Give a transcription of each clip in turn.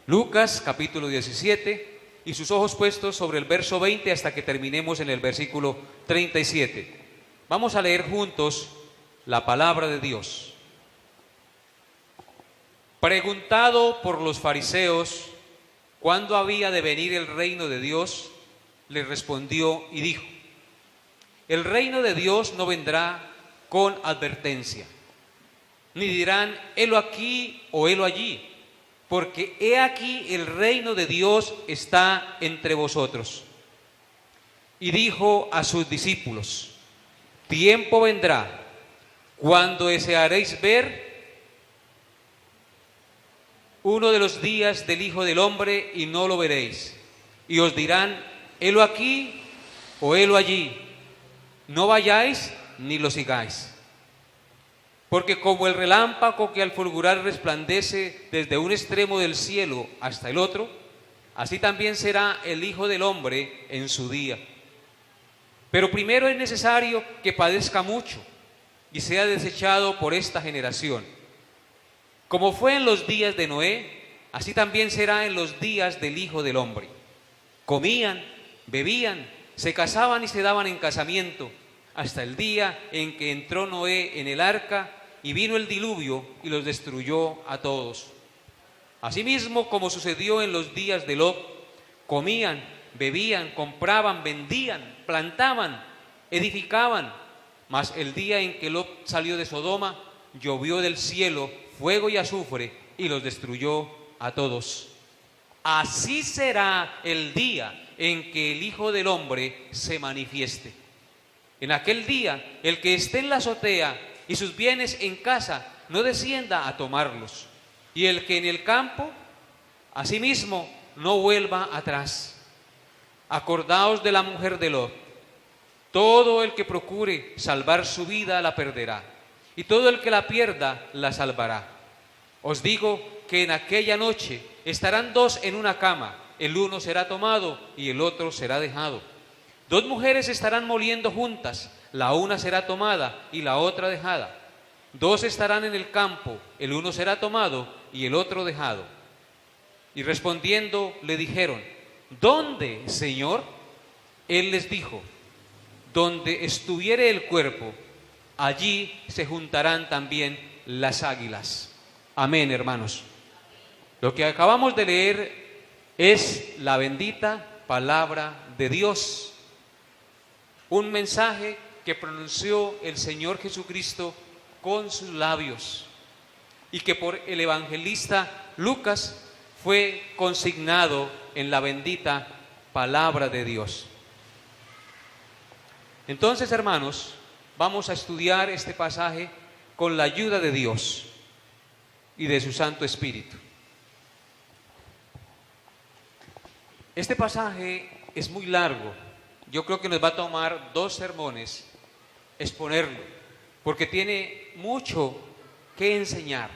Lucas capítulo 17 y sus ojos puestos sobre el verso 20 hasta que terminemos en el versículo 37. Vamos a leer juntos la palabra de Dios. Preguntado por los fariseos cuándo había de venir el reino de Dios, les respondió y dijo: el reino de Dios no vendrá con advertencia, ni dirán helo aquí o helo allí, porque he aquí el reino de Dios está entre vosotros. Y dijo a sus discípulos: tiempo vendrá cuando desearéis ver uno de los días del Hijo del Hombre y no lo veréis, y os dirán helo aquí o helo allí, no vayáis ni lo sigáis. Porque como el relámpago que al fulgurar resplandece desde un extremo del cielo hasta el otro, así también será el Hijo del Hombre en su día. Pero primero es necesario que padezca mucho y sea desechado por esta generación. Como fue en los días de Noé, así también será en los días del Hijo del Hombre. Comían, bebían, se casaban y se daban en casamiento, hasta el día en que entró Noé en el arca y vino el diluvio y los destruyó a todos. Asimismo, como sucedió en los días de Lot, comían, bebían, compraban, vendían, plantaban, edificaban. Mas el día en que Lot salió de Sodoma, llovió del cielo fuego y azufre y los destruyó a todos. Así será el día en que el Hijo del Hombre se manifieste. En aquel día, el que esté en la azotea y sus bienes en casa, no descienda a tomarlos. Y el que en el campo, asimismo, no vuelva atrás. Acordaos de la mujer de Lot. Todo el que procure salvar su vida la perderá, y todo el que la pierda la salvará. Os digo que en aquella noche estarán dos en una cama, el uno será tomado y el otro será dejado. Dos mujeres estarán moliendo juntas, la una será tomada y la otra dejada. Dos estarán en el campo, el uno será tomado y el otro dejado. Y respondiendo le dijeron: ¿dónde, Señor? Él les dijo: donde estuviere el cuerpo, allí se juntarán también las águilas. Amén, hermanos. Lo que acabamos de leer es la bendita palabra de Dios. Un mensaje que pronunció el Señor Jesucristo con sus labios y que por el evangelista Lucas fue consignado en la bendita palabra de Dios. Entonces, hermanos, vamos a estudiar este pasaje con la ayuda de Dios y de su Santo Espíritu. Este pasaje es muy largo. Yo creo que nos va a tomar 2 sermones exponerlo, porque tiene mucho que enseñar.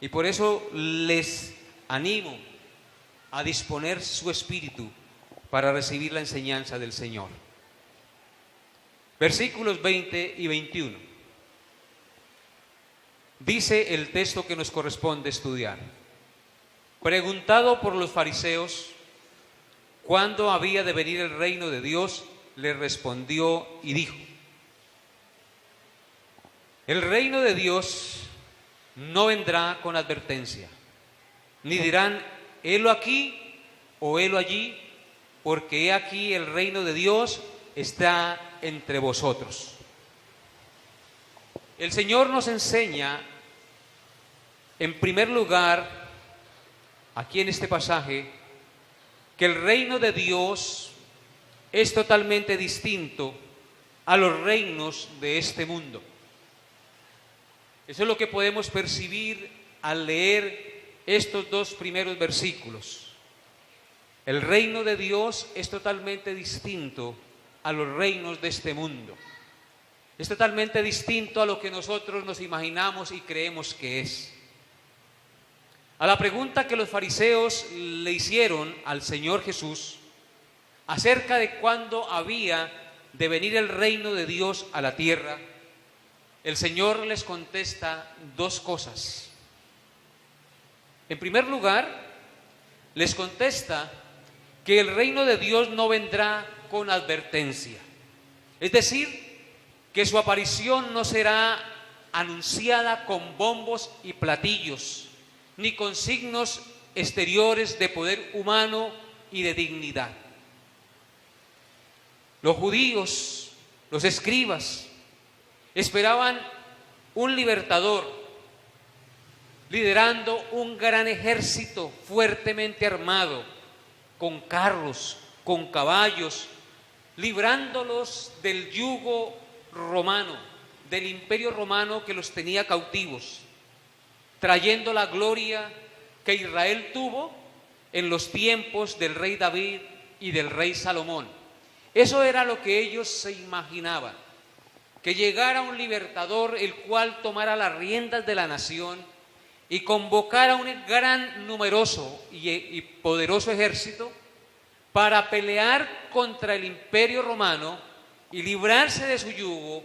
Y por eso les animo a disponer su espíritu para recibir la enseñanza del Señor. Versículos 20 y 21. Dice el texto que nos corresponde estudiar: preguntado por los fariseos cuándo había de venir el reino de Dios, le respondió y dijo: el reino de Dios no vendrá con advertencia, ni dirán helo aquí o helo allí, porque he aquí el reino de Dios está entre vosotros. El Señor nos enseña, en primer lugar, aquí en este pasaje, que el reino de Dios es totalmente distinto a los reinos de este mundo. Eso es lo que podemos percibir al leer estos 2 primeros versículos. El reino de Dios es totalmente distinto a los reinos de este mundo. Es totalmente distinto a lo que nosotros nos imaginamos y creemos que es. A la pregunta que los fariseos le hicieron al Señor Jesús acerca de cuándo había de venir el reino de Dios a la tierra, el Señor les contesta 2 cosas. En primer lugar, les contesta que el reino de Dios no vendrá con advertencia. Es decir, que su aparición no será anunciada con bombos y platillos, ni con signos exteriores de poder humano y de dignidad. Los judíos, los escribas, esperaban un libertador liderando un gran ejército fuertemente armado, con carros, con caballos, librándolos del yugo romano, del imperio romano que los tenía cautivos, trayendo la gloria que Israel tuvo en los tiempos del rey David y del rey Salomón. Eso era lo que ellos se imaginaban, que llegara un libertador el cual tomara las riendas de la nación y convocara un gran, numeroso y poderoso ejército para pelear contra el imperio romano y librarse de su yugo,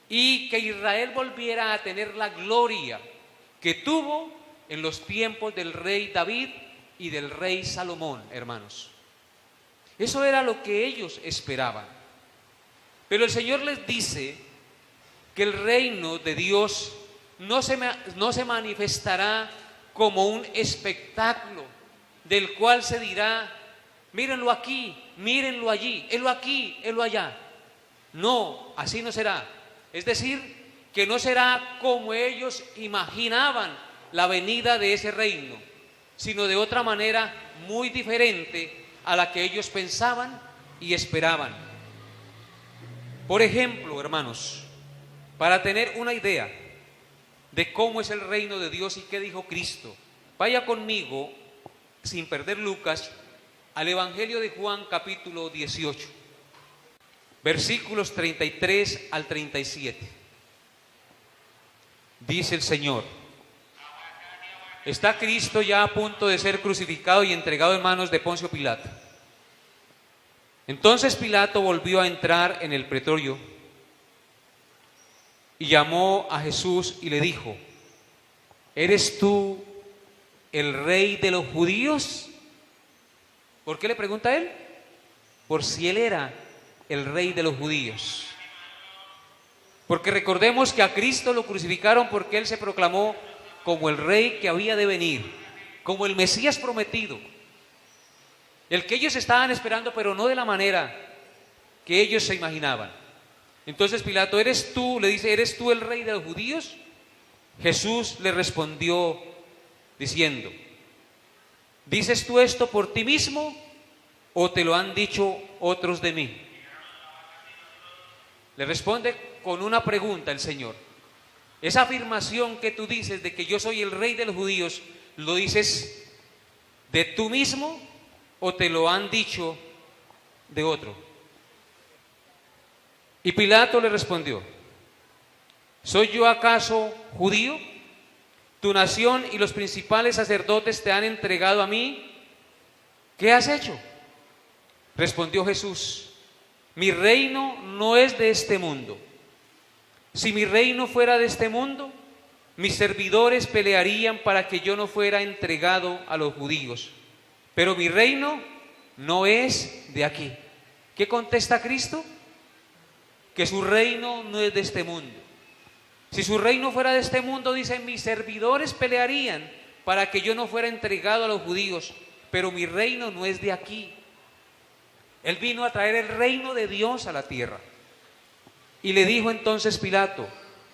y que Israel volviera a tener la gloria que tuvo en los tiempos del rey David y del rey Salomón, hermanos. Eso era lo que ellos esperaban. Pero el Señor les dice que el reino de Dios no se manifestará como un espectáculo del cual se dirá: mírenlo aquí, mírenlo allí, helo aquí, helo allá. No, así no será. Es decir, que no será como ellos imaginaban la venida de ese reino, sino de otra manera muy diferente a la que ellos pensaban y esperaban. Por ejemplo, hermanos, para tener una idea de cómo es el reino de Dios y qué dijo Cristo, vaya conmigo, sin perder Lucas, al Evangelio de Juan, capítulo 18, versículos 33 al 37. Dice el Señor: está Cristo ya a punto de ser crucificado y entregado en manos de Poncio Pilato. Entonces Pilato volvió a entrar en el pretorio y llamó a Jesús y le dijo: ¿eres tú el rey de los judíos? ¿Por qué le pregunta a él? Por si él era el rey de los judíos. Porque recordemos que a Cristo lo crucificaron porque él se proclamó como el rey que había de venir, como el Mesías prometido, el que ellos estaban esperando, pero no de la manera que ellos se imaginaban. Entonces Pilato: ¿eres tú? Le dice: ¿eres tú el rey de los judíos? Jesús le respondió diciendo: ¿dices tú esto por ti mismo o te lo han dicho otros de mí? Le responde con una pregunta el Señor. Esa afirmación que tú dices de que yo soy el rey de los judíos, ¿lo dices de tú mismo o te lo han dicho de otro? Y Pilato le respondió: ¿soy yo acaso judío? Tu nación y los principales sacerdotes te han entregado a mí. ¿Qué has hecho? Respondió Jesús: mi reino no es de este mundo. Si mi reino fuera de este mundo, mis servidores pelearían para que yo no fuera entregado a los judíos. Pero mi reino no es de aquí. ¿Qué contesta Cristo? Que su reino no es de este mundo. Si su reino fuera de este mundo, dice, mis servidores pelearían para que yo no fuera entregado a los judíos, pero mi reino no es de aquí. Él vino a traer el reino de Dios a la tierra. Y le dijo entonces Pilato: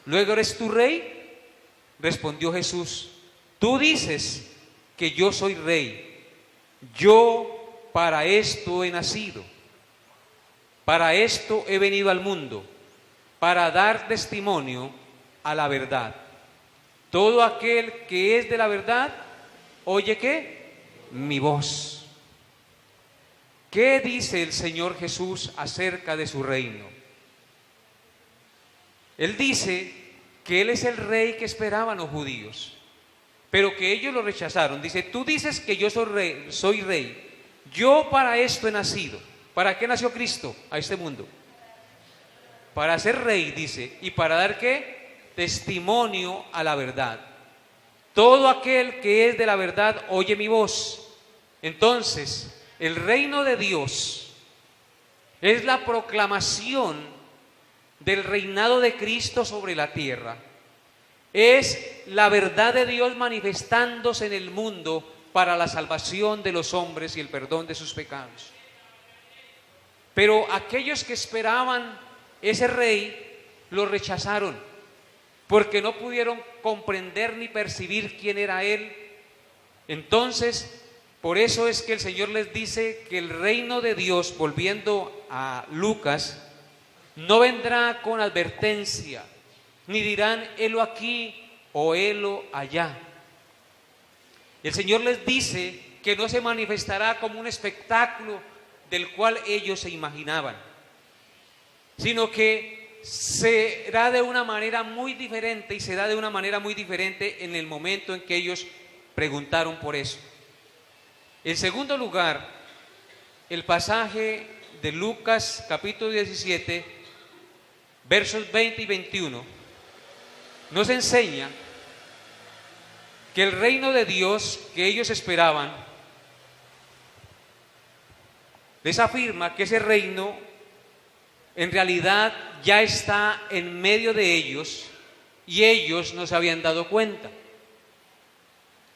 ¿luego eres tú rey? Respondió Jesús: tú dices que yo soy rey. Yo para esto he nacido. Para esto he venido al mundo, para dar testimonio a la verdad. Todo aquel que es de la verdad, oye ¿qué? Mi voz. ¿Qué dice el Señor Jesús acerca de su reino? Él dice que Él es el rey que esperaban los judíos, pero que ellos lo rechazaron. Dice: tú dices que yo soy rey. Yo para esto he nacido. ¿Para qué nació Cristo a este mundo? Para ser rey, dice, y para dar ¿qué? Testimonio a la verdad. Todo aquel que es de la verdad oye mi voz. Entonces, el reino de Dios es la proclamación del reinado de Cristo sobre la tierra. Es la verdad de Dios manifestándose en el mundo para la salvación de los hombres y el perdón de sus pecados. Pero aquellos que esperaban ese rey lo rechazaron, porque no pudieron comprender ni percibir quién era él. Entonces, por eso es que el Señor les dice que el reino de Dios, volviendo a Lucas, no vendrá con advertencia, ni dirán helo aquí o helo allá. El Señor les dice que no se manifestará como un espectáculo del cual ellos se imaginaban, sino que será de una manera muy diferente, y se da de una manera muy diferente en el momento en que ellos preguntaron por eso. En segundo lugar, el pasaje de Lucas capítulo 17, versos 20 y 21, nos enseña que el reino de Dios que ellos esperaban, les afirma que ese reino en realidad ya está en medio de ellos y ellos no se habían dado cuenta.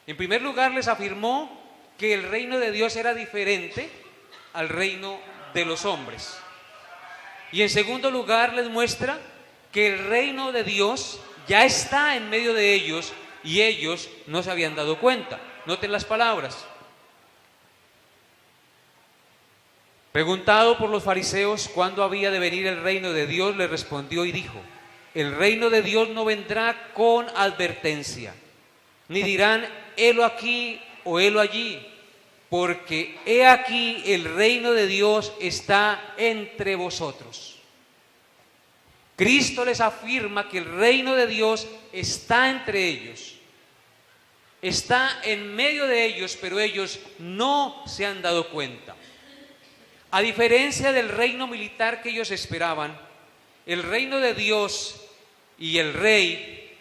En primer lugar, les afirmó que el reino de Dios era diferente al reino de los hombres. Y en segundo lugar, les muestra que el reino de Dios ya está en medio de ellos y ellos no se habían dado cuenta. Noten las palabras. Preguntado por los fariseos cuándo había de venir el reino de Dios, le respondió y dijo: el reino de Dios no vendrá con advertencia, ni dirán helo aquí o helo allí, porque he aquí el reino de Dios está entre vosotros. Cristo les afirma que el reino de Dios está entre ellos, está en medio de ellos, pero ellos no se han dado cuenta. A diferencia del reino militar que ellos esperaban, el reino de Dios y el rey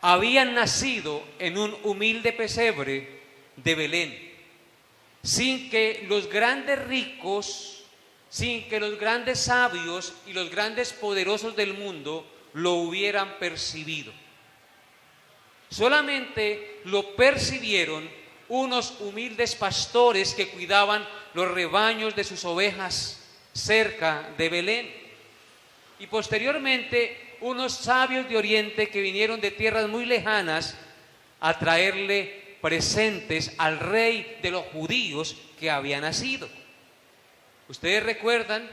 habían nacido en un humilde pesebre de Belén, sin que los grandes ricos, sin que los grandes sabios y los grandes poderosos del mundo lo hubieran percibido. Solamente lo percibieron unos humildes pastores que cuidaban los rebaños de sus ovejas cerca de Belén, y posteriormente unos sabios de Oriente que vinieron de tierras muy lejanas a traerle presentes al rey de los judíos que había nacido. Ustedes recuerdan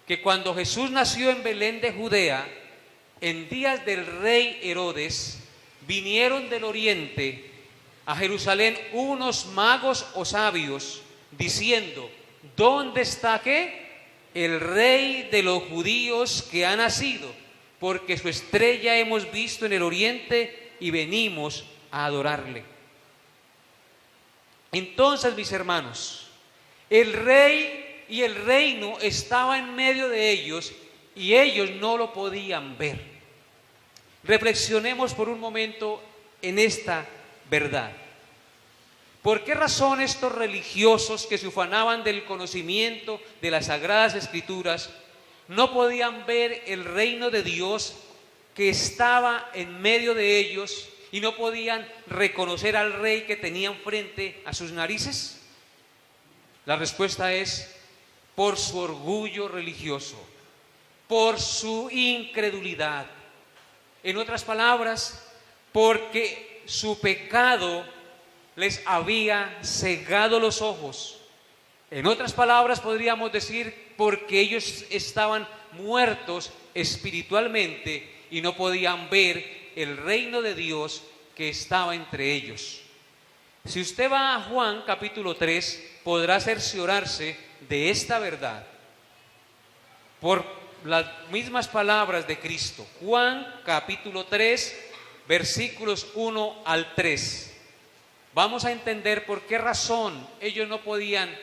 que cuando Jesús nació en Belén de Judea, en días del rey Herodes, vinieron del oriente a Jerusalén unos magos o sabios diciendo: ¿dónde está qué? El rey de los judíos que ha nacido, porque su estrella hemos visto en el oriente y venimos a adorarle. Entonces, mis hermanos, el rey y el reino estaba en medio de ellos y ellos no lo podían ver. Reflexionemos por un momento en esta verdad. ¿Por qué razón estos religiosos que se ufanaban del conocimiento de las Sagradas Escrituras no podían ver el reino de Dios que estaba en medio de ellos y no podían reconocer al rey que tenían frente a sus narices? La respuesta es: por su orgullo religioso, por su incredulidad. En otras palabras, porque su pecado les había cegado los ojos. En otras palabras, podríamos decir, porque ellos estaban muertos espiritualmente y no podían ver el reino de Dios que estaba entre ellos. Si usted va a Juan capítulo 3, podrá cerciorarse de esta verdad por las mismas palabras de Cristo. Juan capítulo 3, versículos 1 al 3. Vamos a entender por qué razón ellos no podían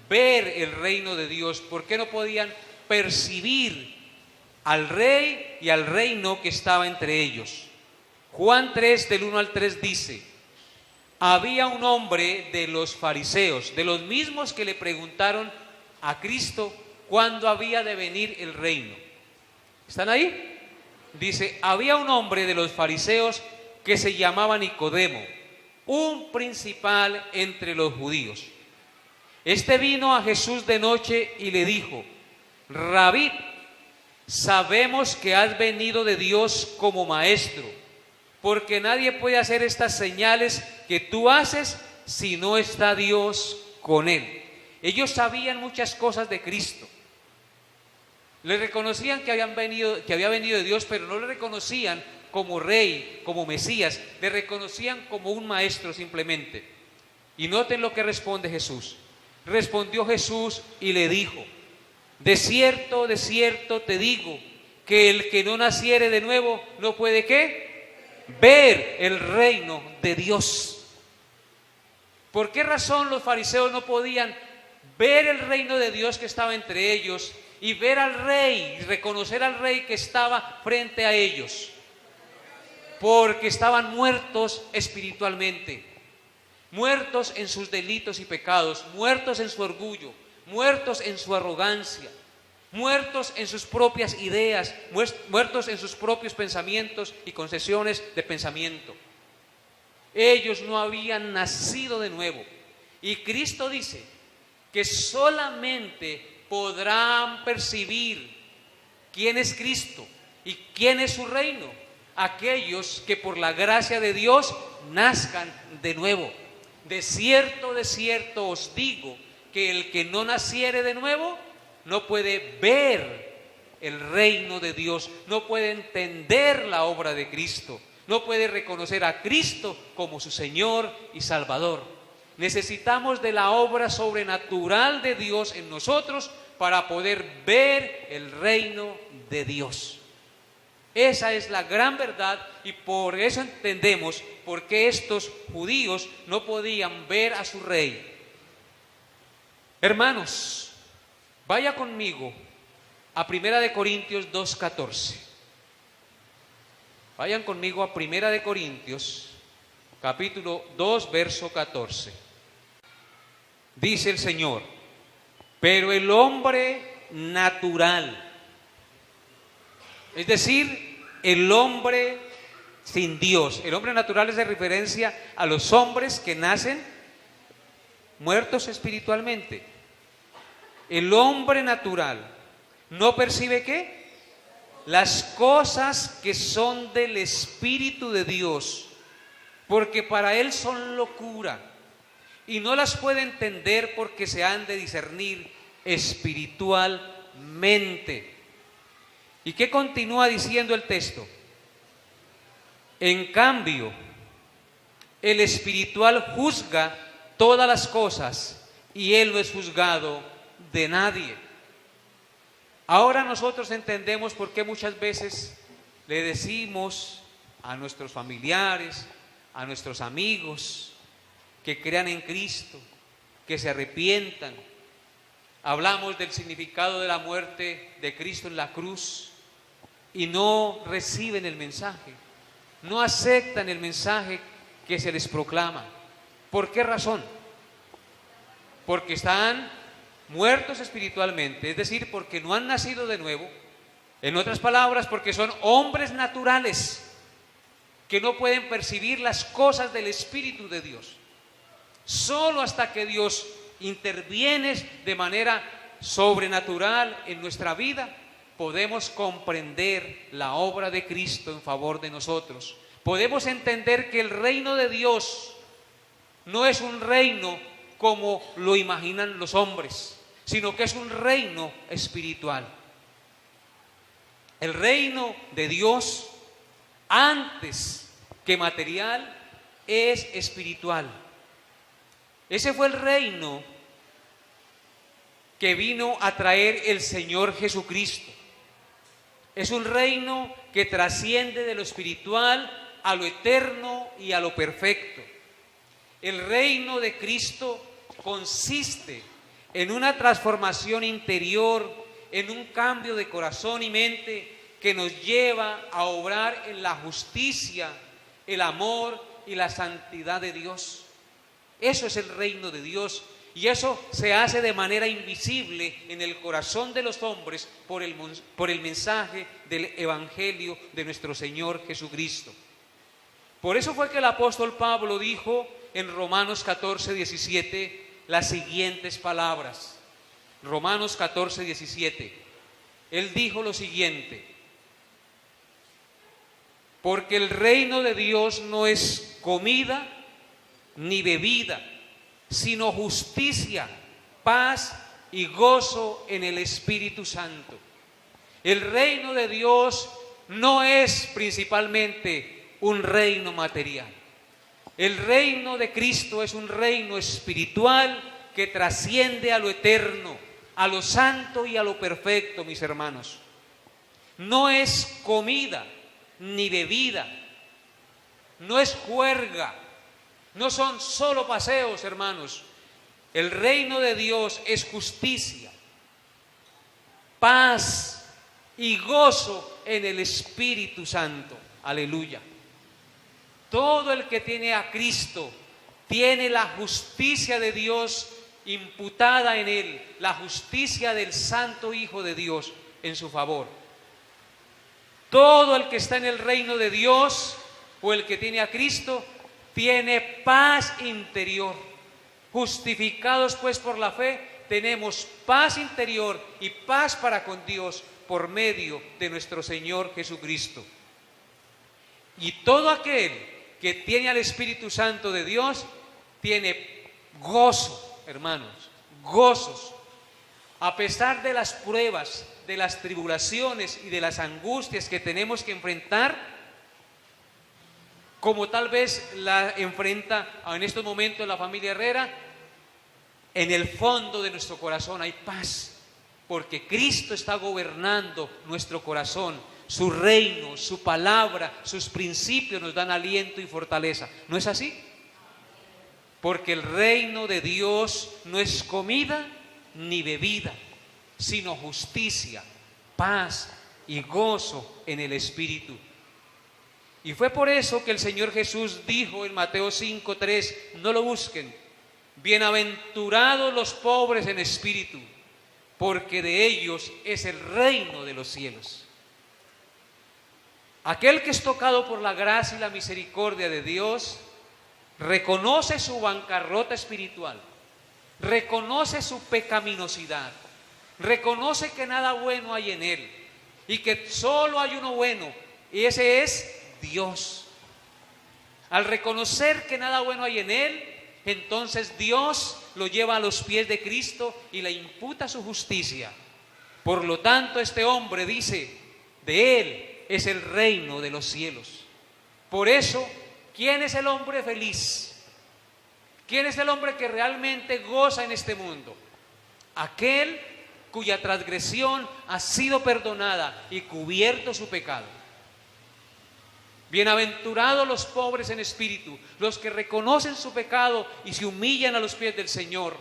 ver el reino de Dios, por qué no podían percibir al rey y al reino que estaba entre ellos. Juan 3, del 1 al 3 dice: había un hombre de los fariseos, de los mismos que le preguntaron a Cristo cuándo había de venir el reino. ¿Están ahí? Dice, había un hombre de los fariseos que se llamaba Nicodemo, un principal entre los judíos. Este vino a Jesús de noche y le dijo: Rabí, sabemos que has venido de Dios como maestro, porque nadie puede hacer estas señales que tú haces si no está Dios con él. Ellos sabían muchas cosas de Cristo. Le reconocían que había venido de Dios, pero no le reconocían como rey, como Mesías. Le reconocían como un maestro simplemente. Y noten lo que responde Jesús. Respondió Jesús y le dijo: de cierto te digo, que el que no naciere de nuevo no puede ¿qué? Ver el reino de Dios. ¿Por qué razón los fariseos no podían ver el reino de Dios que estaba entre ellos y ver al rey y reconocer al rey que estaba frente a ellos? Porque estaban muertos espiritualmente, muertos en sus delitos y pecados, muertos en su orgullo, muertos en su arrogancia, muertos en sus propias ideas, muertos en sus propios pensamientos y concesiones de pensamiento. Ellos no habían nacido de nuevo. Y Cristo dice que solamente podrán percibir quién es Cristo y quién es su reino aquellos que por la gracia de Dios nazcan de nuevo. De cierto os digo que el que no naciere de nuevo no puede ver el reino de Dios, no puede entender la obra de Cristo, no puede reconocer a Cristo como su Señor y Salvador. Necesitamos de la obra sobrenatural de Dios en nosotros para poder ver el reino de Dios. Esa es la gran verdad, y por eso entendemos por qué estos judíos no podían ver a su rey. Hermanos, vaya conmigo a 1 Corintios 2:14. Vayan conmigo a 1 Corintios, capítulo 2, verso 14. Dice el Señor: pero el hombre natural, es decir, el hombre sin Dios. El hombre natural es de referencia a los hombres que nacen muertos espiritualmente. El hombre natural no percibe ¿qué? Las cosas que son del Espíritu de Dios, porque para él son locura, y no las puede entender porque se han de discernir espiritualmente. ¿Y qué continúa diciendo el texto? En cambio, el espiritual juzga todas las cosas y él no es juzgado de nadie. Ahora nosotros entendemos por qué muchas veces le decimos a nuestros familiares, a nuestros amigos, que crean en Cristo, que se arrepientan. Hablamos del significado de la muerte de Cristo en la cruz y no reciben el mensaje, no aceptan el mensaje que se les proclama. ¿Por qué razón? Porque están muertos espiritualmente, es decir, porque no han nacido de nuevo. En otras palabras, porque son hombres naturales que no pueden percibir las cosas del Espíritu de Dios. Solo hasta que Dios interviene de manera sobrenatural en nuestra vida, podemos comprender la obra de Cristo en favor de nosotros. Podemos entender que el reino de Dios no es un reino como lo imaginan los hombres, sino que es un reino espiritual. El reino de Dios, antes que material, es espiritual. Ese fue el reino que vino a traer el Señor Jesucristo. Es un reino que trasciende de lo espiritual a lo eterno y a lo perfecto. El reino de Cristo consiste en una transformación interior, en un cambio de corazón y mente que nos lleva a obrar en la justicia, el amor y la santidad de Dios. Eso es el reino de Dios. Y eso se hace de manera invisible en el corazón de los hombres por el mensaje del Evangelio de nuestro Señor Jesucristo. Por eso fue que el apóstol Pablo dijo en Romanos 14, 17 las siguientes palabras. Romanos 14, 17. Él dijo lo siguiente: porque el reino de Dios no es comida ni bebida, sino justicia, paz y gozo en el Espíritu Santo. El reino de Dios no es principalmente un reino material. El reino de Cristo es un reino espiritual que trasciende a lo eterno, a lo santo y a lo perfecto, mis hermanos. No es comida ni bebida, no es juerga, no son solo paseos, hermanos. El reino de Dios es justicia, paz y gozo en el Espíritu Santo. Aleluya. Todo el que tiene a Cristo tiene la justicia de Dios imputada en él, la justicia del Santo Hijo de Dios en su favor. Todo el que está en el reino de Dios o el que tiene a Cristo tiene paz interior. Justificados pues por la fe, tenemos paz interior y paz para con Dios por medio de nuestro Señor Jesucristo. Y todo aquel que tiene al Espíritu Santo de Dios tiene gozo, hermanos, gozos. A pesar de las pruebas, de las tribulaciones y de las angustias que tenemos que enfrentar, como tal vez la enfrenta en estos momentos la familia Herrera, en el fondo de nuestro corazón hay paz, porque Cristo está gobernando nuestro corazón. Su reino, su palabra, sus principios nos dan aliento y fortaleza. ¿No es así? Porque el reino de Dios no es comida ni bebida, sino justicia, paz y gozo en el Espíritu. Y fue por eso que el Señor Jesús dijo en Mateo 5:3, no lo busquen: bienaventurados los pobres en espíritu, porque de ellos es el reino de los cielos. Aquel que es tocado por la gracia y la misericordia de Dios reconoce su bancarrota espiritual, reconoce su pecaminosidad, reconoce que nada bueno hay en él y que solo hay uno bueno, y ese es Dios. Al reconocer que nada bueno hay en él, entonces Dios lo lleva a los pies de Cristo y le imputa su justicia. Por lo tanto, este hombre dice, de él es el reino de los cielos. Por eso, ¿quién es el hombre feliz? ¿Quién es el hombre que realmente goza en este mundo? Aquel cuya transgresión ha sido perdonada y cubierto su pecado. Bienaventurados los pobres en espíritu, los que reconocen su pecado y se humillan a los pies del Señor.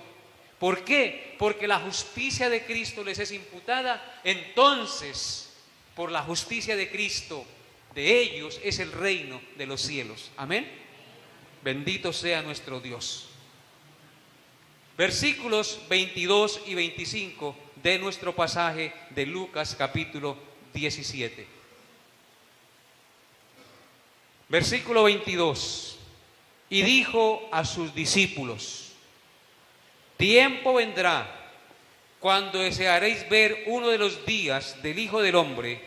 ¿Por qué? Porque la justicia de Cristo les es imputada. Entonces, por la justicia de Cristo, de ellos es el reino de los cielos. Amén. Bendito sea nuestro Dios. Versículos 22 y 25 de nuestro pasaje de Lucas capítulo 17. Versículo 22. Y dijo a sus discípulos: tiempo vendrá cuando desearéis ver uno de los días del Hijo del Hombre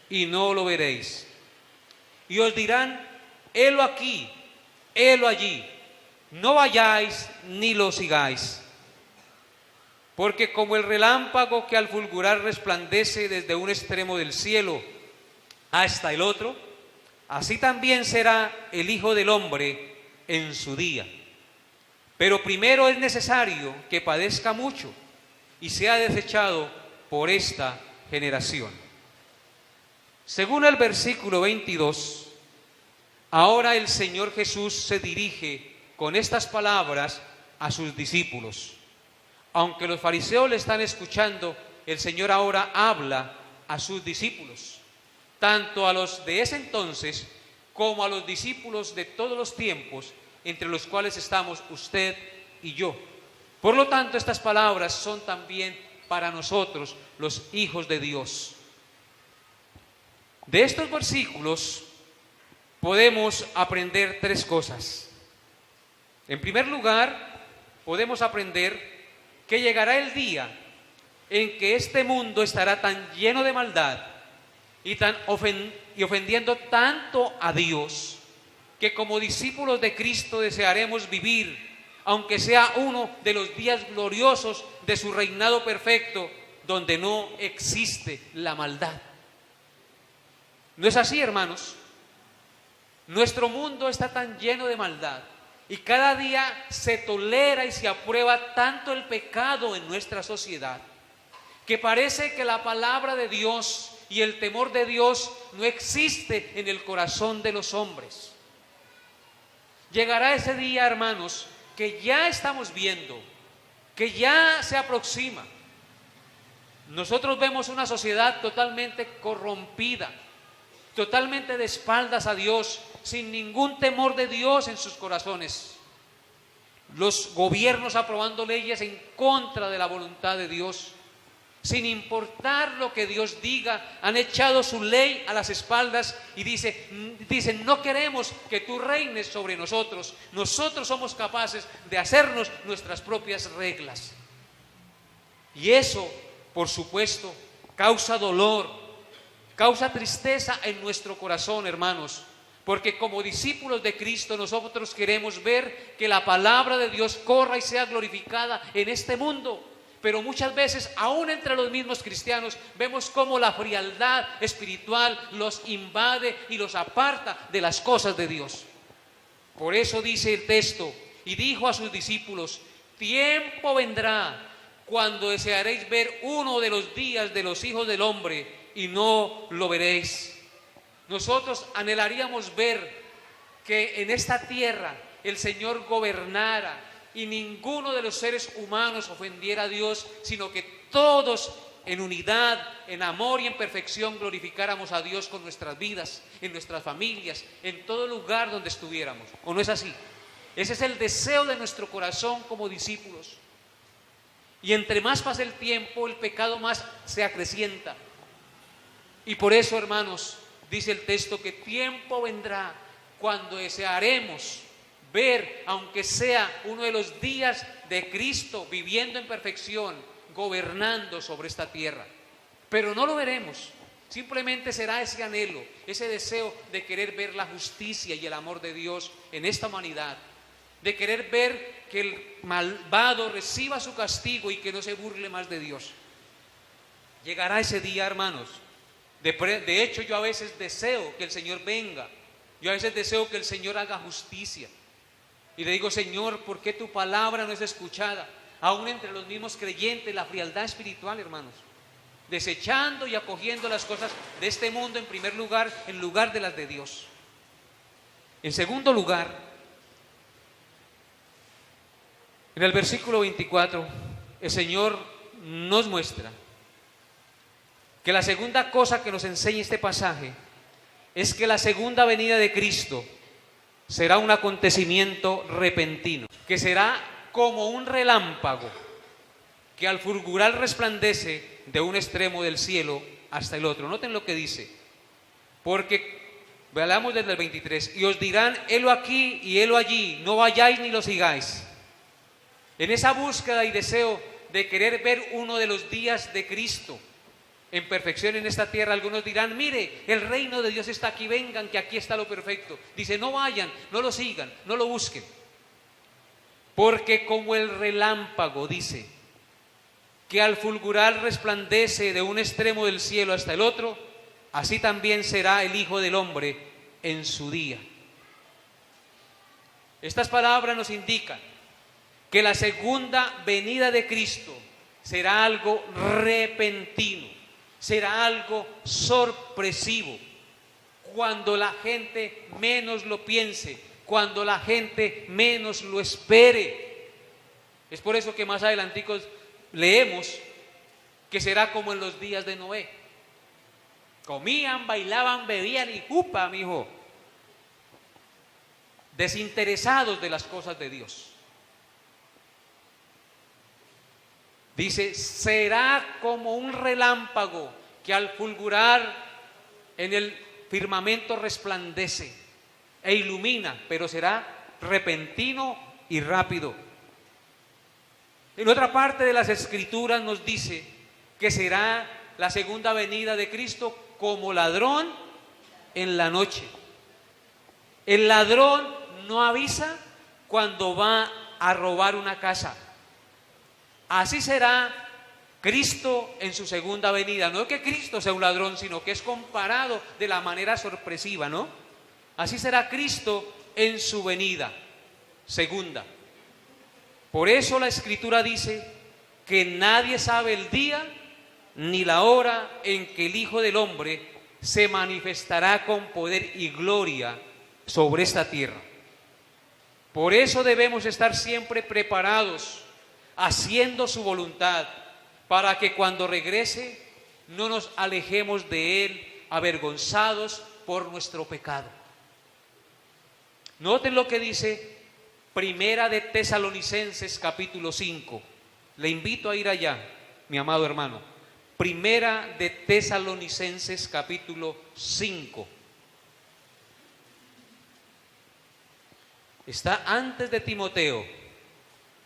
y no lo veréis. Y os dirán: helo aquí, helo allí, no vayáis ni lo sigáis. Porque como el relámpago que al fulgurar resplandece desde un extremo del cielo hasta el otro, así también será el Hijo del Hombre en su día. Pero primero es necesario que padezca mucho y sea desechado por esta generación. Según el versículo 22, ahora el Señor Jesús se dirige con estas palabras a sus discípulos. Aunque los fariseos le están escuchando, el Señor ahora habla a sus discípulos, tanto a los de ese entonces como a los discípulos de todos los tiempos, entre los cuales estamos usted y yo. Por lo tanto, estas palabras son también para nosotros, los hijos de Dios. De estos versículos podemos aprender tres cosas. En primer lugar, podemos aprender que llegará el día en que este mundo estará tan lleno de maldad y ofendiendo tanto a Dios, que como discípulos de Cristo desearemos vivir, aunque sea uno de los días gloriosos de su reinado perfecto, donde no existe la maldad. ¿No es así, hermanos? Nuestro mundo está tan lleno de maldad y cada día se tolera y se aprueba tanto el pecado en nuestra sociedad, que parece que la palabra de Dios y el temor de Dios no existe en el corazón de los hombres. Llegará ese día, hermanos, que ya estamos viendo, que ya se aproxima. Nosotros vemos una sociedad totalmente corrompida, totalmente de espaldas a Dios, sin ningún temor de Dios en sus corazones. Los gobiernos aprobando leyes en contra de la voluntad de Dios, sin importar lo que Dios diga, han echado su ley a las espaldas y dicen, no queremos que tú reines sobre nosotros, nosotros somos capaces de hacernos nuestras propias reglas. Y eso, por supuesto, causa dolor, causa tristeza en nuestro corazón, hermanos, porque como discípulos de Cristo nosotros queremos ver que la palabra de Dios corra y sea glorificada en este mundo. Pero muchas veces, aún entre los mismos cristianos, vemos cómo la frialdad espiritual los invade y los aparta de las cosas de Dios. Por eso dice el texto, y dijo a sus discípulos, tiempo vendrá cuando desearéis ver uno de los días de los hijos del hombre y no lo veréis. Nosotros anhelaríamos ver que en esta tierra el Señor gobernara y ninguno de los seres humanos ofendiera a Dios, sino que todos en unidad, en amor y en perfección glorificáramos a Dios con nuestras vidas, en nuestras familias, en todo lugar donde estuviéramos. ¿O no es así? Ese es el deseo de nuestro corazón como discípulos. Y entre más pasa el tiempo, el pecado más se acrecienta. Y por eso, hermanos, dice el texto que tiempo vendrá cuando desearemos ver, aunque sea uno de los días de Cristo viviendo en perfección, gobernando sobre esta tierra. Pero no lo veremos, simplemente será ese anhelo, ese deseo de querer ver la justicia y el amor de Dios en esta humanidad, de querer ver que el malvado reciba su castigo y que no se burle más de Dios. Llegará ese día, hermanos. De hecho, yo a veces deseo que el Señor venga, yo a veces deseo que el Señor haga justicia. Y le digo, Señor, ¿por qué tu palabra no es escuchada? Aún entre los mismos creyentes, la frialdad espiritual, hermanos. Desechando y acogiendo las cosas de este mundo en primer lugar, en lugar de las de Dios. En segundo lugar, en el versículo 24, el Señor nos muestra que la segunda cosa que nos enseña este pasaje es que la segunda venida de Cristo será un acontecimiento repentino, que será como un relámpago que al fulgurar resplandece de un extremo del cielo hasta el otro. Noten lo que dice, porque veamos desde el 23, y os dirán, helo aquí y helo allí, no vayáis ni lo sigáis. En esa búsqueda y deseo de querer ver uno de los días de Cristo en perfección en esta tierra, algunos dirán, mire, el reino de Dios está aquí, vengan, que aquí está lo perfecto. Dice, no vayan, no lo sigan, no lo busquen. Porque como el relámpago, dice, que al fulgurar resplandece de un extremo del cielo hasta el otro, así también será el Hijo del Hombre en su día. Estas palabras nos indican que la segunda venida de Cristo será algo repentino. Será algo sorpresivo, cuando la gente menos lo piense, cuando la gente menos lo espere. Es por eso que más adelanticos leemos que será como en los días de Noé. Comían, bailaban, bebían y ¡jupa, mijo! desinteresados de las cosas de Dios. Dice, será como un relámpago que al fulgurar en el firmamento resplandece e ilumina, pero será repentino y rápido. En otra parte de las Escrituras nos dice que será la segunda venida de Cristo como ladrón en la noche. El ladrón no avisa cuando va a robar una casa. Así será Cristo en su segunda venida. No que Cristo sea un ladrón, sino que es comparado de la manera sorpresiva, ¿no? Así será Cristo en su venida segunda. Por eso la Escritura dice que nadie sabe el día ni la hora en que el Hijo del Hombre se manifestará con poder y gloria sobre esta tierra. Por eso debemos estar siempre preparados, haciendo su voluntad, para que cuando regrese no nos alejemos de Él avergonzados por nuestro pecado. Noten lo que dice Primera de Tesalonicenses capítulo 5. Le invito a ir allá, mi amado hermano. Primera de Tesalonicenses capítulo 5. Está antes de Timoteo.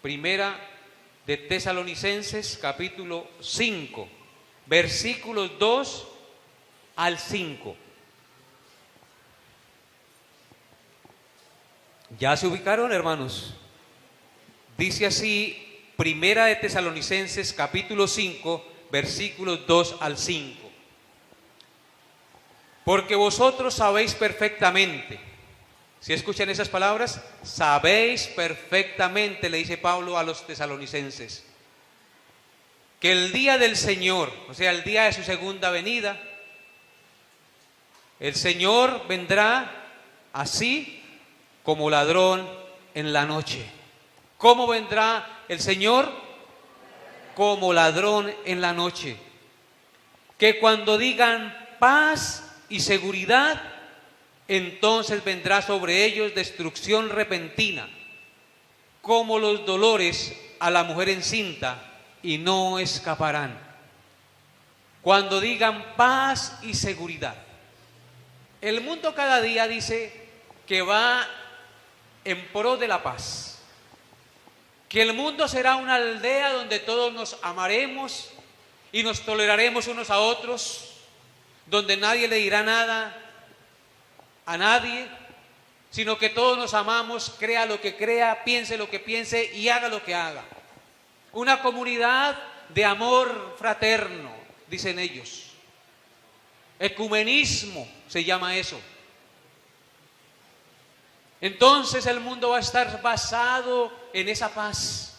Primera de Tesalonicenses capítulo 5, versículos 2 al 5. ¿Ya se ubicaron, hermanos? Dice así, Primera de Tesalonicenses capítulo 5, versículos 2 al 5. Porque vosotros sabéis perfectamente, si escuchan esas palabras, sabéis perfectamente, le dice Pablo a los tesalonicenses, que el día del Señor, o sea, el día de su segunda venida, el Señor vendrá así como ladrón en la noche. ¿Cómo vendrá el Señor? Como ladrón en la noche. Que cuando digan paz y seguridad, entonces vendrá sobre ellos destrucción repentina, como los dolores a la mujer encinta, y no escaparán. Cuando digan paz y seguridad. El mundo cada día dice que va en pro de la paz, que el mundo será una aldea donde todos nos amaremos y nos toleraremos unos a otros, donde nadie le dirá nada a nadie, sino que todos nos amamos, crea lo que crea, piense lo que piense y haga lo que haga. Una comunidad de amor fraterno, dicen ellos. Ecumenismo se llama eso. Entonces el mundo va a estar basado en esa paz.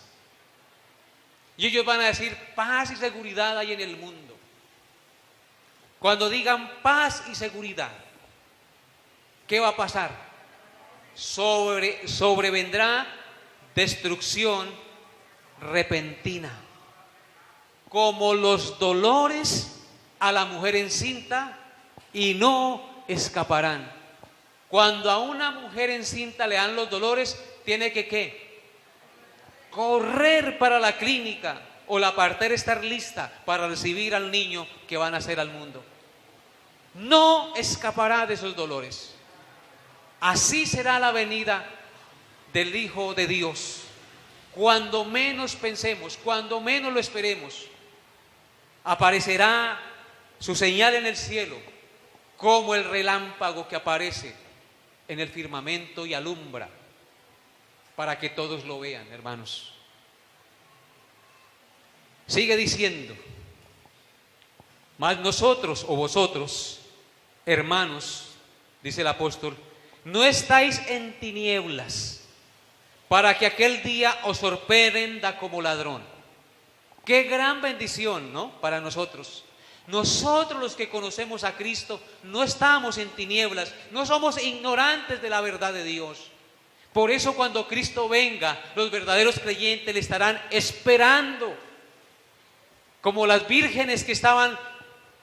Y ellos van a decir paz y seguridad hay en el mundo. Cuando digan paz y seguridad, ¿qué va a pasar? Sobrevendrá destrucción repentina, como los dolores a la mujer encinta, y no escaparán. Cuando a una mujer encinta le dan los dolores, tiene que ¿qué? Correr para la clínica, o la partera estar lista para recibir al niño que va a nacer al mundo. No escapará de esos dolores. Así será la venida del Hijo de Dios. Cuando menos pensemos, cuando menos lo esperemos, aparecerá su señal en el cielo, como el relámpago que aparece en el firmamento y alumbra, para que todos lo vean, hermanos. Sigue diciendo, mas nosotros o vosotros, hermanos, dice el apóstol, no estáis en tinieblas, para que aquel día os sorprenda como ladrón. Qué gran bendición, ¿no? Para nosotros. Nosotros los que conocemos a Cristo no estamos en tinieblas, no somos ignorantes de la verdad de Dios. Por eso cuando Cristo venga, los verdaderos creyentes le estarán esperando, como las vírgenes que estaban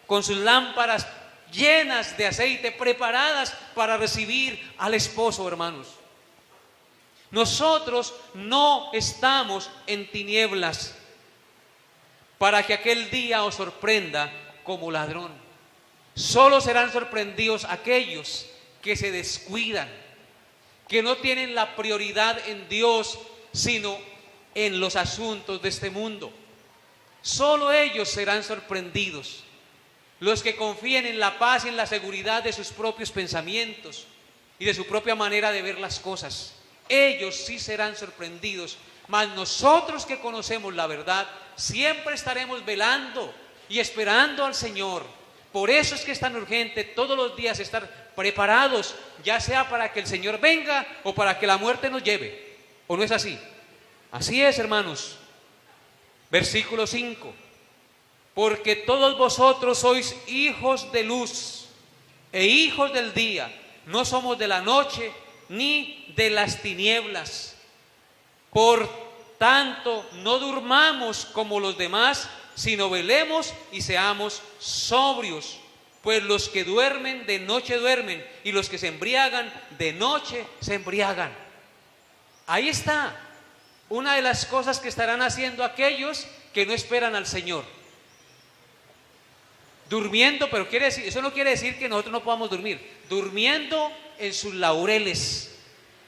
con sus lámparas llenas de aceite, preparadas para recibir al esposo, hermanos. Nosotros no estamos en tinieblas para que aquel día os sorprenda como ladrón. Solo serán sorprendidos aquellos que se descuidan, que no tienen la prioridad en Dios, sino en los asuntos de este mundo. Solo ellos serán sorprendidos. Los que confíen en la paz y en la seguridad de sus propios pensamientos y de su propia manera de ver las cosas, ellos sí serán sorprendidos. Mas nosotros que conocemos la verdad, siempre estaremos velando y esperando al Señor. Por eso es que es tan urgente todos los días estar preparados, ya sea para que el Señor venga o para que la muerte nos lleve. ¿O no es así? Así es, hermanos. Versículo 5. Porque todos vosotros sois hijos de luz e hijos del día. No somos de la noche ni de las tinieblas. Por tanto, no durmamos como los demás, sino velemos y seamos sobrios. Pues los que duermen de noche duermen, y los que se embriagan de noche se embriagan. Ahí está una de las cosas que estarán haciendo aquellos que no esperan al Señor. Durmiendo, pero eso no quiere decir que nosotros no podamos dormir. Durmiendo en sus laureles,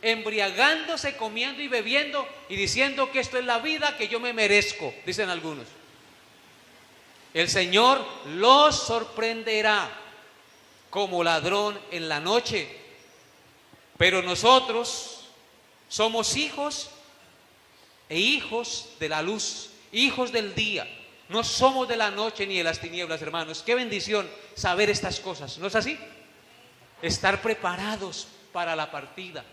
embriagándose, comiendo y bebiendo y diciendo que esto es la vida que yo me merezco, dicen algunos. El Señor los sorprenderá como ladrón en la noche. Pero nosotros somos hijos e hijos de la luz, hijos del día. No somos de la noche ni de las tinieblas, hermanos. Qué bendición saber estas cosas, ¿no es así? Estar preparados para la partida,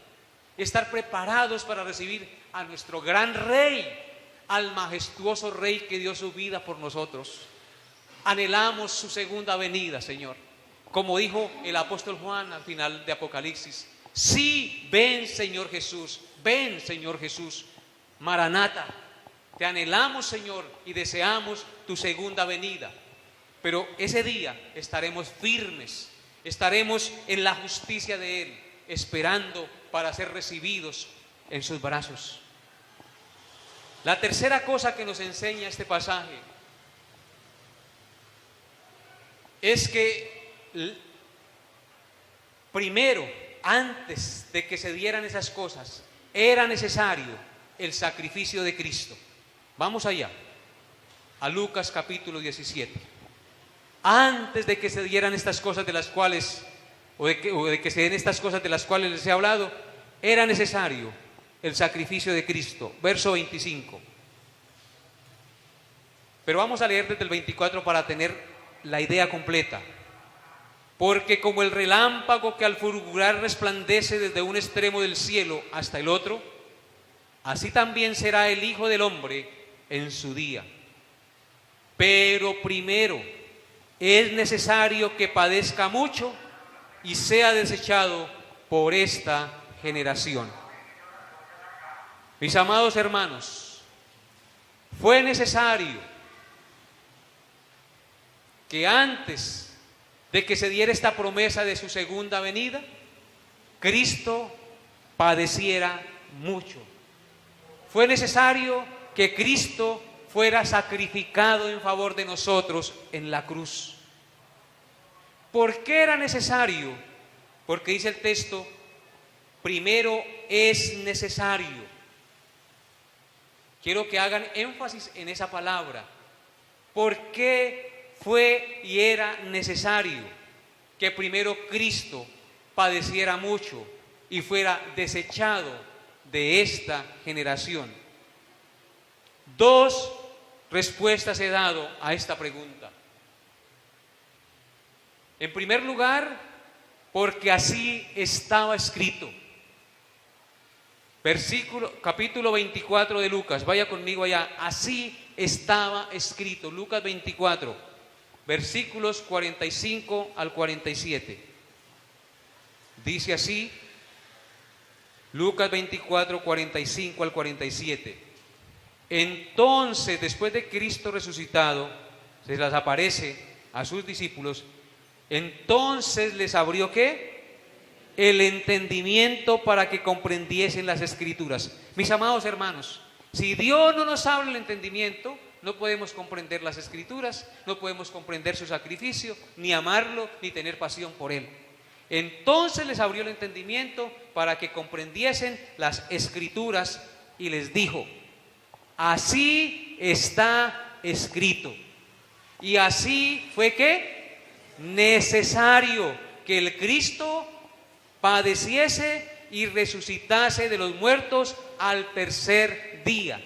estar preparados para recibir a nuestro gran Rey, al majestuoso Rey que dio su vida por nosotros. Anhelamos su segunda venida, Señor. Como dijo el apóstol Juan al final de Apocalipsis: sí, ven, Señor Jesús, ven, Señor Jesús. Maranata, te anhelamos, Señor, y deseamos tu segunda venida. Pero ese día estaremos firmes, estaremos en la justicia de Él, esperando para ser recibidos en sus brazos. La tercera cosa que nos enseña este pasaje es que primero, antes de que se dieran esas cosas, era necesario el sacrificio de Cristo. Vamos allá, a Lucas capítulo 17. Antes de que se dieran estas cosas de las cuales, o de que se den estas cosas de las cuales les he hablado, era necesario el sacrificio de Cristo. Verso 25. Pero vamos a leer desde el 24 para tener la idea completa. Porque como el relámpago que al fulgurar resplandece desde un extremo del cielo hasta el otro, así también será el Hijo del Hombre en su día. Pero primero es necesario que padezca mucho y sea desechado por esta generación. Mis amados hermanos, fue necesario que antes de que se diera esta promesa de su segunda venida, Cristo padeciera mucho. Fue necesario que Cristo fuera sacrificado en favor de nosotros en la cruz. ¿Por qué era necesario? Porque dice el texto, primero es necesario. Quiero que hagan énfasis en esa palabra. ¿Por qué fue y era necesario que primero Cristo padeciera mucho y fuera desechado de esta generación? Dos respuestas he dado a esta pregunta. En primer lugar, porque así estaba escrito. Capítulo 24 de Lucas, vaya conmigo allá. Así estaba escrito, Lucas 24, versículos 45 al 47. Dice así, Lucas 24, 45 al 47. Entonces, después de Cristo resucitado, se les aparece a sus discípulos. Entonces les abrió ¿qué? el entendimiento para que comprendiesen las Escrituras. Mis amados hermanos, si Dios no nos habla el entendimiento, no podemos comprender las Escrituras, no podemos comprender su sacrificio, ni amarlo, ni tener pasión por Él. Entonces les abrió el entendimiento para que comprendiesen las Escrituras y les dijo: así está escrito. Y así fue que necesario que el Cristo padeciese y resucitase de los muertos al tercer día,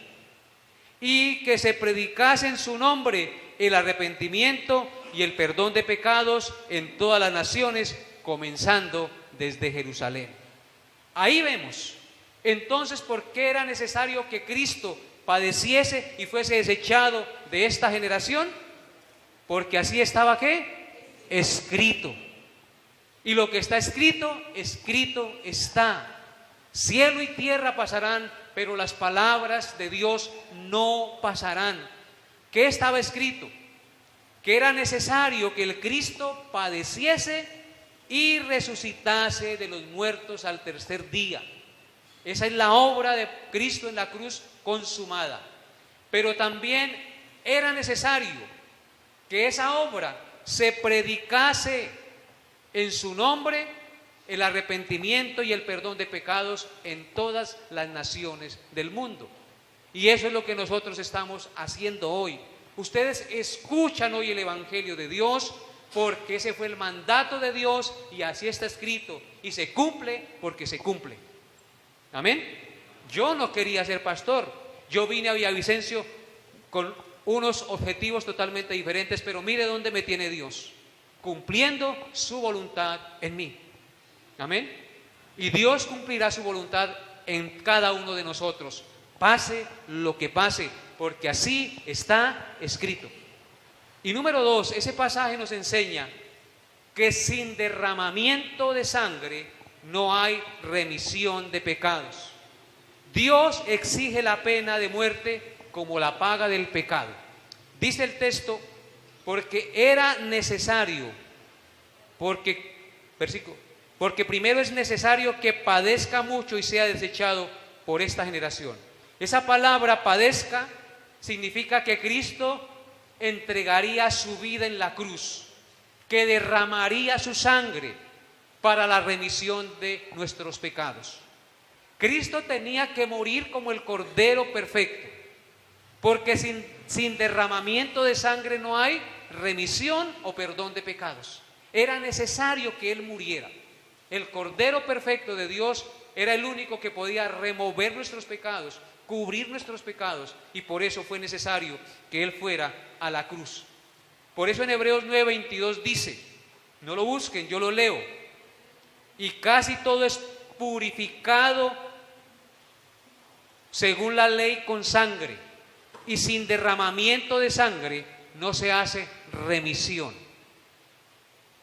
y que se predicase en su nombre el arrepentimiento y el perdón de pecados en todas las naciones, comenzando desde Jerusalén. Ahí vemos entonces por qué era necesario que Cristo padeciese y fuese desechado de esta generación, porque así estaba ¿qué? Escrito. Y lo que está escrito, escrito está. Cielo y tierra pasarán, pero las palabras de Dios no pasarán. ¿Qué estaba escrito? Que era necesario que el Cristo padeciese y resucitase de los muertos al tercer día. Esa es la obra de Cristo en la cruz consumada. Pero también era necesario que esa obra se predicase en su nombre, el arrepentimiento y el perdón de pecados en todas las naciones del mundo. Y eso es lo que nosotros estamos haciendo hoy. Ustedes escuchan hoy el Evangelio de Dios porque ese fue el mandato de Dios y así está escrito, y se cumple porque se cumple. Amén. Yo no quería ser pastor, yo vine a Villavicencio con unos objetivos totalmente diferentes, pero mire dónde me tiene Dios, cumpliendo su voluntad en mí. Amén. Y Dios cumplirá su voluntad en cada uno de nosotros, pase lo que pase, porque así está escrito. Y número 2, ese pasaje nos enseña que sin derramamiento de sangre no hay remisión de pecados. Dios exige la pena de muerte como la paga del pecado. Dice el texto, porque era necesario, porque primero es necesario que padezca mucho y sea desechado por esta generación. Esa palabra padezca significa que Cristo entregaría su vida en la cruz, que derramaría su sangre para la remisión de nuestros pecados. Cristo tenía que morir como el Cordero perfecto, porque sin derramamiento de sangre no hay remisión o perdón de pecados. Era necesario que Él muriera. El Cordero perfecto de Dios era el único que podía remover nuestros pecados, cubrir nuestros pecados, y por eso fue necesario que Él fuera a la cruz. Por eso en Hebreos 9:22 dice, no lo busquen, yo lo leo: y casi todo es purificado según la ley con sangre, y sin derramamiento de sangre no se hace remisión.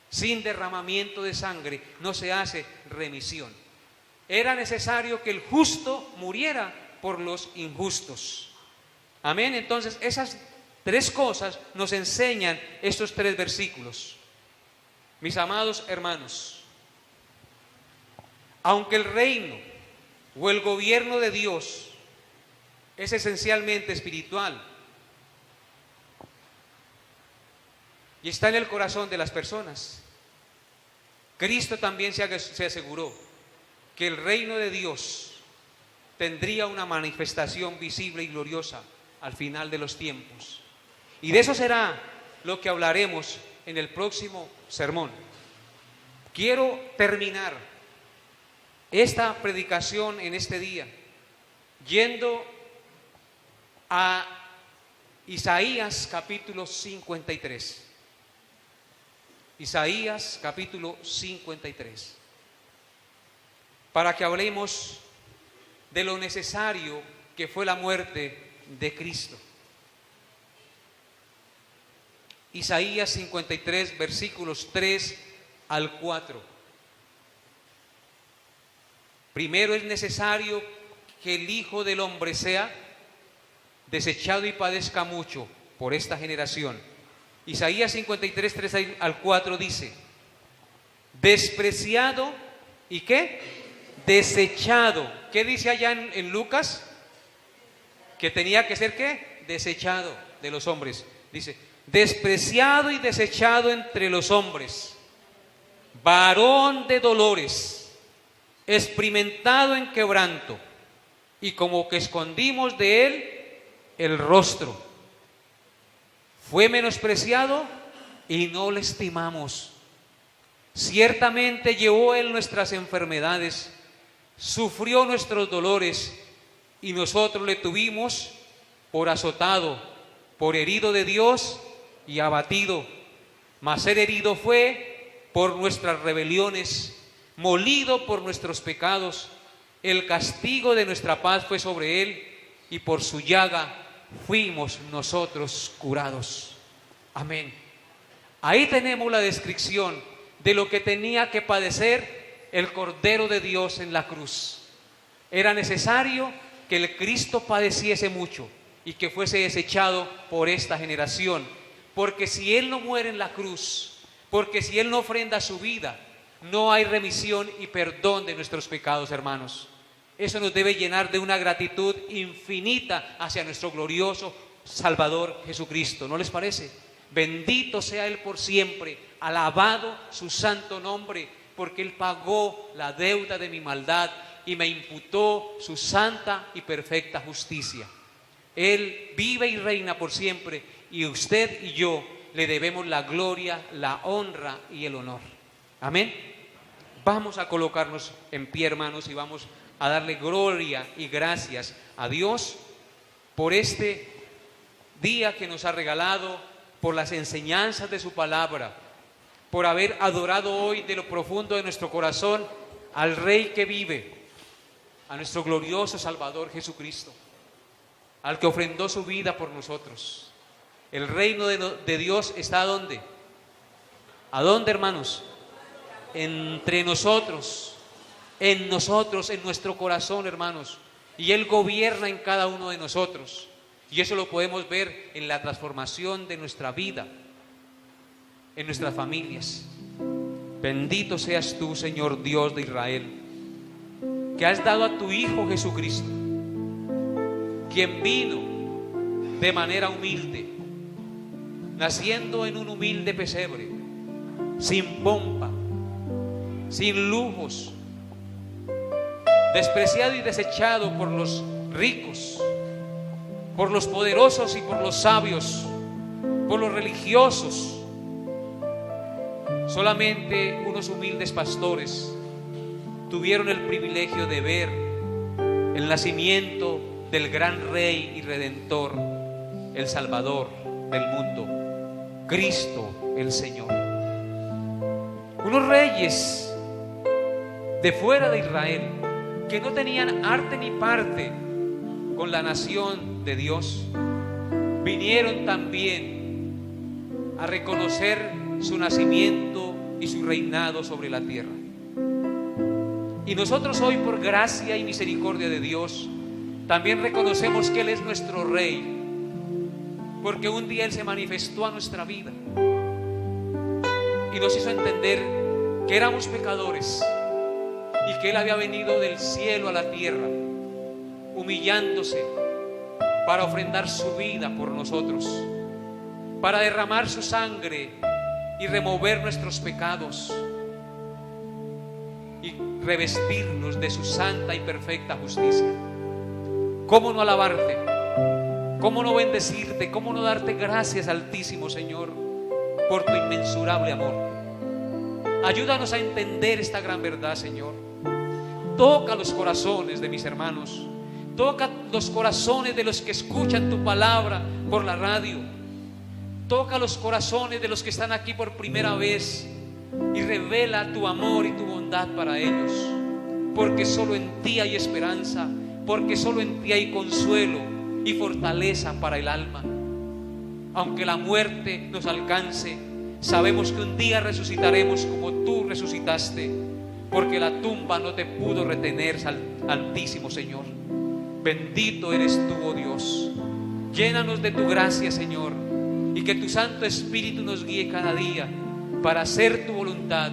Sin derramamiento de sangre no se hace remisión. Era necesario que el justo muriera por los injustos. Amén. Entonces esas tres cosas nos enseñan estos 3 versículos. Mis amados hermanos, aunque el reino o el gobierno de Dios es esencialmente espiritual y está en el corazón de las personas, Cristo también se aseguró que el reino de Dios tendría una manifestación visible y gloriosa al final de los tiempos. Y de eso será lo que hablaremos en el próximo sermón. Quiero terminar esta predicación en este día yendo a Isaías capítulo 53. Isaías capítulo 53. Para que hablemos de lo necesario que fue la muerte de Cristo. Isaías 53, versículos 3 al 4. Primero es necesario que el Hijo del Hombre sea desechado y padezca mucho por esta generación. Isaías 53, 3 al 4 dice: despreciado ¿Y qué? Desechado. ¿Qué dice allá en Lucas? Que tenía que ser ¿qué? Desechado de los hombres. Dice, despreciado y desechado entre los hombres, varón de dolores, experimentado en quebranto, y como que escondimos de él el rostro. Fue menospreciado y no le estimamos. Ciertamente llevó él nuestras enfermedades, sufrió nuestros dolores, y nosotros le tuvimos por azotado, por herido de Dios y abatido. Mas él herido fue por nuestras rebeliones, molido por nuestros pecados. El castigo de nuestra paz fue sobre él, y por su llaga fuimos nosotros curados. Amén. Ahí tenemos la descripción de lo que tenía que padecer el Cordero de Dios en la cruz. Era necesario que el Cristo padeciese mucho y que fuese desechado por esta generación, porque si Él no muere en la cruz, porque si Él no ofrenda su vida, no hay remisión y perdón de nuestros pecados, hermanos. Eso nos debe llenar de una gratitud infinita hacia nuestro glorioso Salvador Jesucristo, ¿no les parece? Bendito sea Él por siempre, alabado su santo nombre, porque Él pagó la deuda de mi maldad y me imputó su santa y perfecta justicia. Él vive y reina por siempre, y usted y yo le debemos la gloria, la honra y el honor. Amén. Vamos a colocarnos en pie, hermanos, y vamos a darle gloria y gracias a Dios por este día que nos ha regalado, por las enseñanzas de su palabra, por haber adorado hoy de lo profundo de nuestro corazón al Rey que vive, a nuestro glorioso Salvador Jesucristo, al que ofrendó su vida por nosotros. El reino de Dios está ¿a dónde? ¿A dónde, hermanos? Entre nosotros, en nuestro corazón, hermanos. Y Él gobierna en cada uno de nosotros. Y eso lo podemos ver en la transformación de nuestra vida, en nuestras familias. Bendito seas tú, Señor Dios de Israel, que has dado a tu Hijo Jesucristo, quien vino de manera humilde, naciendo en un humilde pesebre, sin pompa, sin lujos, despreciado y desechado por los ricos, por los poderosos y por los sabios, por los religiosos. Solamente unos humildes pastores tuvieron el privilegio de ver el nacimiento del gran Rey y Redentor, el Salvador del mundo, Cristo el Señor. Unos reyes de fuera de Israel que no tenían arte ni parte con la nación de Dios, vinieron también a reconocer su nacimiento y su reinado sobre la tierra. Y nosotros hoy, por gracia y misericordia de Dios, también reconocemos que Él es nuestro Rey, porque un día Él se manifestó a nuestra vida y nos hizo entender que éramos pecadores y que Él había venido del cielo a la tierra, humillándose para ofrendar su vida por nosotros, para derramar su sangre y remover nuestros pecados y revestirnos de su santa y perfecta justicia. ¿Cómo no alabarte? ¿Cómo no bendecirte? ¿Cómo no darte gracias, Altísimo Señor, por tu inmensurable amor? Ayúdanos a entender esta gran verdad, Señor. Toca los corazones de mis hermanos, toca los corazones de los que escuchan tu palabra por la radio, toca los corazones de los que están aquí por primera vez y revela tu amor y tu bondad para ellos, porque solo en ti hay esperanza, porque solo en ti hay consuelo y fortaleza para el alma. Aunque la muerte nos alcance, sabemos que un día resucitaremos como tú resucitaste, porque la tumba no te pudo retener, Altísimo Señor. Bendito eres tú, oh Dios. Llénanos de tu gracia, Señor, y que tu Santo Espíritu nos guíe cada día para hacer tu voluntad,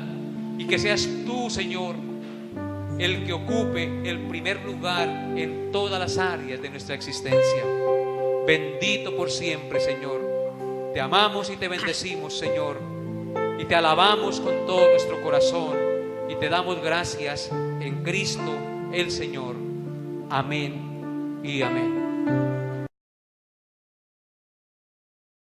y que seas tú, Señor, el que ocupe el primer lugar en todas las áreas de nuestra existencia. Bendito por siempre, Señor. Te amamos y te bendecimos, Señor, y te alabamos con todo nuestro corazón y te damos gracias en Cristo el Señor. Amén y amén.